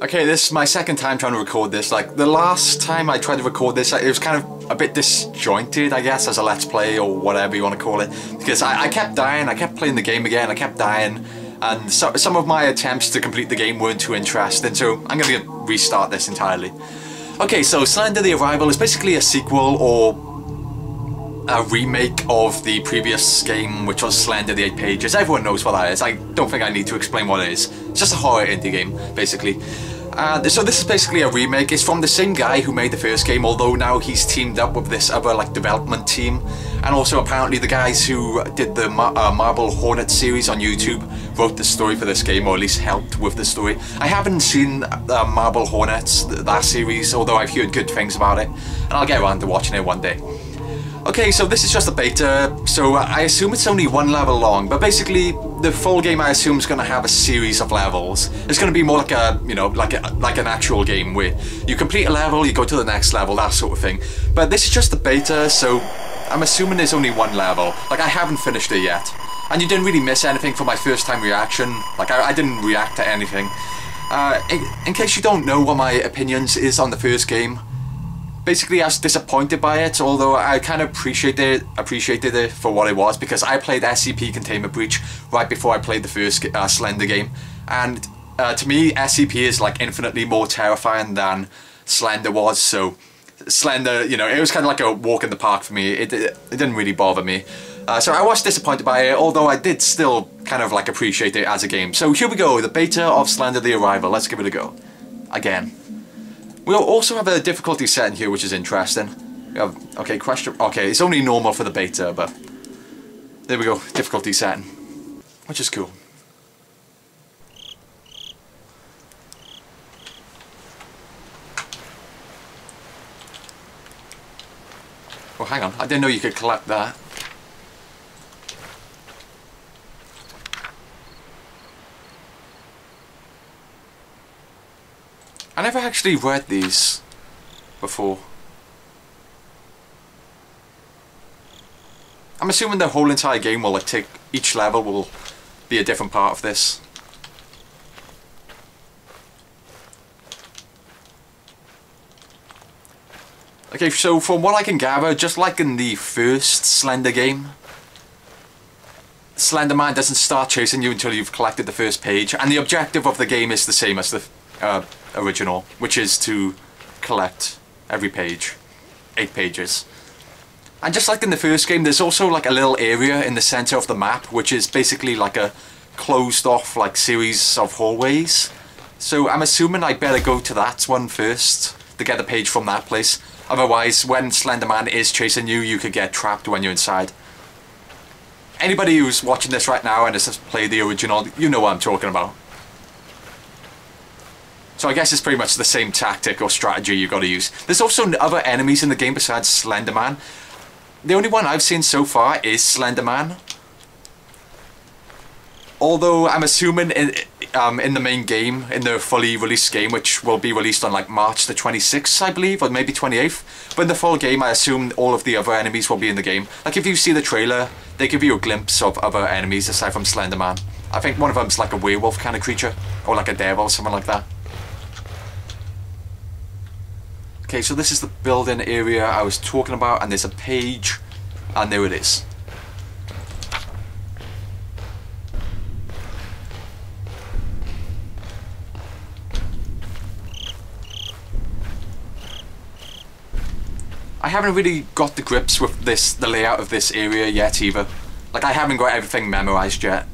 Okay, this is my second time trying to record this. Like, the last time I tried to record this, it was kind of a bit disjointed, I guess, as a Let's Play or whatever you want to call it. Because I kept dying, I kept playing the game again, I kept dying. And so, some of my attempts to complete the game weren't too interesting, so I'm going to restart this entirely. Okay, so Slender the Arrival is basically a sequel or a remake of the previous game, which was Slender the 8 Pages. Everyone knows what that is. I don't think I need to explain what it is. It's just a horror indie game, basically. So this is basically a remake. It's from the same guy who made the first game, although now he's teamed up with this other like development team. And also apparently the guys who did the Marble Hornet series on YouTube wrote the story for this game, or at least helped with the story. I haven't seen Marble Hornets, that series, although I've heard good things about it. And I'll get around to watching it one day. Okay, so this is just a beta, so I assume it's only one level long, but basically the full game I assume is going to have a series of levels. It's going to be more like a, you know, like an actual game where you complete a level, you go to the next level, that sort of thing. But this is just a beta, so I'm assuming there's only one level. Like, I haven't finished it yet. And you didn't really miss anything from my first time reaction. Like, I didn't react to anything. In case you don't know what my opinions is on the first game, basically I was disappointed by it, although I kind of appreciated it for what it was, because I played SCP Containment Breach right before I played the first Slender game, and to me SCP is like infinitely more terrifying than Slender was, so Slender, you know, it was kind of like a walk in the park for me. It didn't really bother me. So I was disappointed by it, although I did still kind of like appreciate it as a game. So here we go, the beta of Slender the Arrival. Let's give it a go. Again. We'll also have a difficulty setting here, which is interesting. We have, okay, it's only normal for the beta, but there we go, difficulty setting, which is cool. Oh, hang on, I didn't know you could collect that. I never actually read these before. I'm assuming the whole entire game will like take, each level will be a different part of this. Okay, so from what I can gather, just like in the first Slender game, Slender Man doesn't start chasing you until you've collected the first page, and the objective of the game is the same as the original, which is to collect every page, 8 pages. And just like in the first game, there's also like a little area in the center of the map, which is basically like a closed off like series of hallways. So I'm assuming I better go to that one first to get the page from that place. Otherwise, when Slender Man is chasing you, you could get trapped when you're inside. Anybody who's watching this right now and has just played the original, you know what I'm talking about. So I guess it's pretty much the same tactic or strategy you got to use. There's also other enemies in the game besides Slender Man. The only one I've seen so far is Slender Man. Although I'm assuming in the main game, in the fully released game, which will be released on like March the 26th, I believe, or maybe 28th. But in the full game, I assume all of the other enemies will be in the game. Like if you see the trailer, they give you a glimpse of other enemies aside from Slender Man. I think one of them's like a werewolf kind of creature, or like a devil, something like that. Okay, so this is the building area I was talking about, and there's a page, and there it is. I haven't really got the grips with the layout of this area yet either. Like, I haven't got everything memorized yet.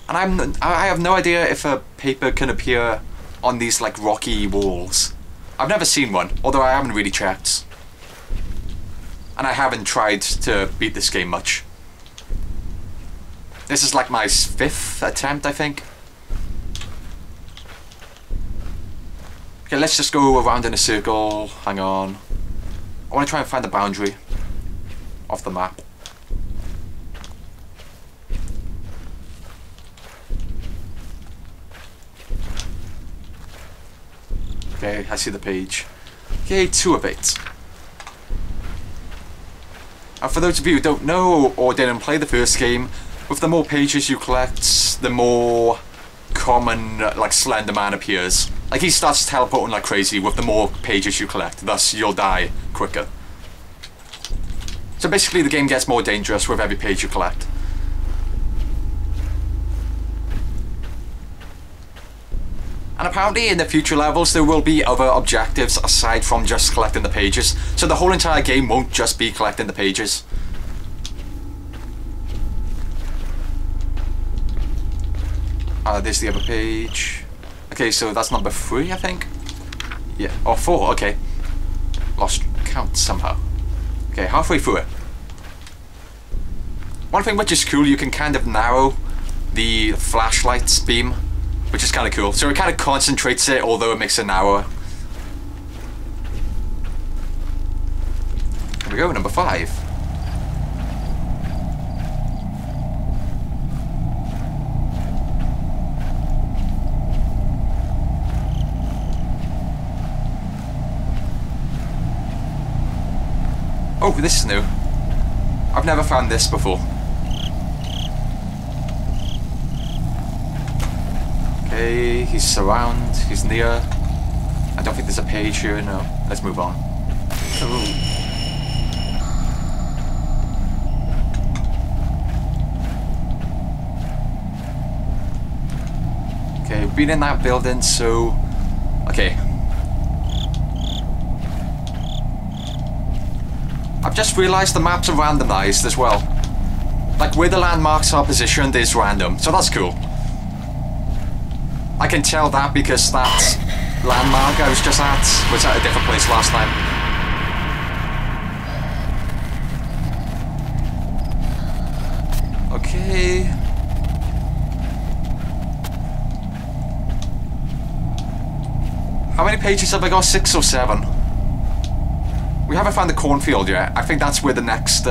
And I have no idea if a paper can appear on these like rocky walls. I've never seen one, although I haven't really checked. And I haven't tried to beat this game much. This is like my 5th attempt, I think. Okay, let's just go around in a circle. Hang on. I want to try and find the boundary of the map. Okay, I see the page. Okay, 2 of 8. And for those of you who don't know or didn't play the first game, with the more pages you collect, the more common like Slender Man appears. Like, he starts teleporting like crazy with the more pages you collect, thus you'll die quicker. So basically the game gets more dangerous with every page you collect. And apparently in the future levels there will be other objectives aside from just collecting the pages. So the whole entire game won't just be collecting the pages. There's the other page. Okay, so that's number 3, I think. Yeah, or 4, okay. Lost count somehow. Okay, halfway through it. One thing which is cool, you can kind of narrow the flashlight's beam, which is kind of cool. So it kind of concentrates it, although it makes it narrower. Here we go, number 5. Oh, this is new. I've never found this before. Okay, he's surround, he's near. I don't think there's a page here, no. Let's move on. Oh. Okay, we've been in that building, so... Okay. I've just realised the maps are randomised as well. Like, where the landmarks are positioned is random, so that's cool. I can tell that because that landmark I was just at was at a different place last time. Okay. How many pages have I got? 6 or 7? We haven't found the cornfield yet. I think that's where the next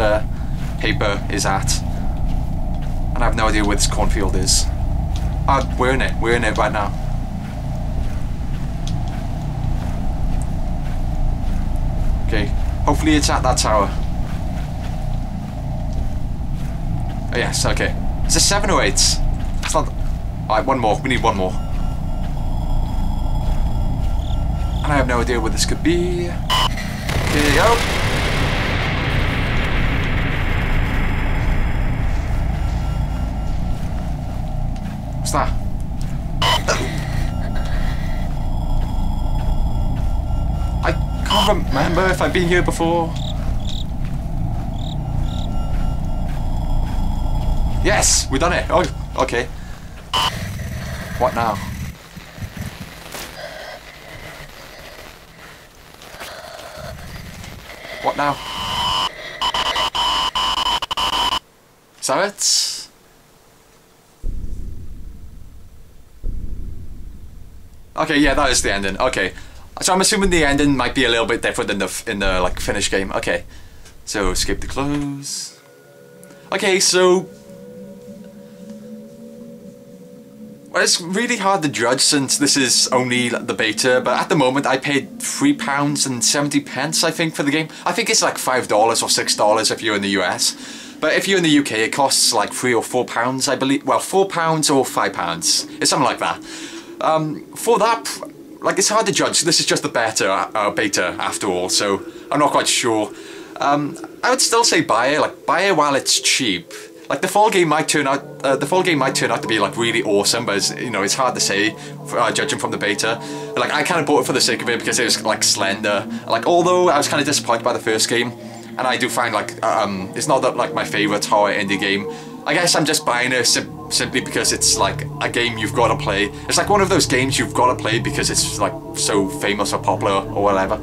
paper is at. And I have no idea where this cornfield is. We're in it. We're in it right now. Okay. Hopefully it's at that tower. Oh, yes, okay. Is it 7 or 8? It's not... Alright, one more. We need one more. And I have no idea where this could be. Here you go. What's that? I can't remember if I've been here before. Yes, we've done it. Oh, okay. What now? What now? Is that it? Okay, yeah, that is the ending. Okay, so I'm assuming the ending might be a little bit different in the like finished game. Okay, so escape the close. Okay, so well, it's really hard to judge since this is only the beta, but at the moment I paid £3.70 I think for the game. I think it's like $5 or $6 if you're in the US. But if you're in the UK it costs like £3 or £4 I believe. Well, £4 or £5. It's something like that. For that, like, it's hard to judge. This is just the beta after all, so I'm not quite sure. I would still say buy it. Like, buy it while it's cheap. Like, the full game might turn out to be like really awesome, but it's, you know, it's hard to say, judging from the beta. Like, I kind of bought it for the sake of it because it was like Slender. Like, although I was kind of disappointed by the first game, and I do find like it's not that like my favorite horror indie game. I guess I'm just buying it simply because it's like a game you've got to play. It's like one of those games you've got to play because it's like so famous or popular or whatever.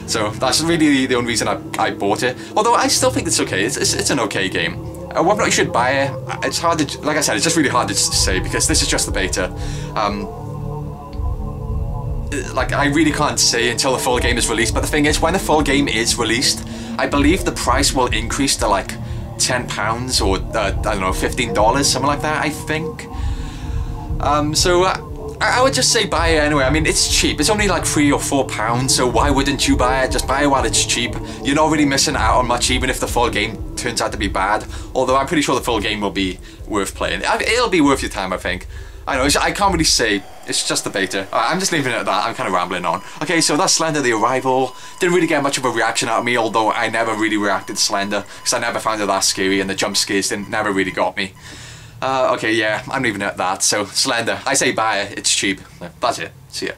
So that's really the only reason I bought it. Although I still think it's okay. It's an okay game. Whether or not you should buy it, it's hard to, like I said, it's just really hard to say because this is just the beta. Like, I really can't say until the full game is released, but the thing is, when the full game is released, I believe the price will increase to like £10 or, I don't know, $15, something like that, I think. I would just say buy it anyway. I mean, it's cheap. It's only like £3 or £4, so why wouldn't you buy it? Just buy it while it's cheap. You're not really missing out on much, even if the full game turns out to be bad. Although I'm pretty sure the full game will be worth playing. It'll be worth your time, I think. I know, I can't really say. It's just the beta. I'm just leaving it at that. I'm kind of rambling on. Okay, so that's Slender the Arrival. Didn't really get much of a reaction out of me, although I never really reacted to Slender, because I never found it that scary, and the jump scares never really got me. Okay, yeah, I'm leaving it at that. So, Slender, I say buy it. It's cheap. That's it. See ya.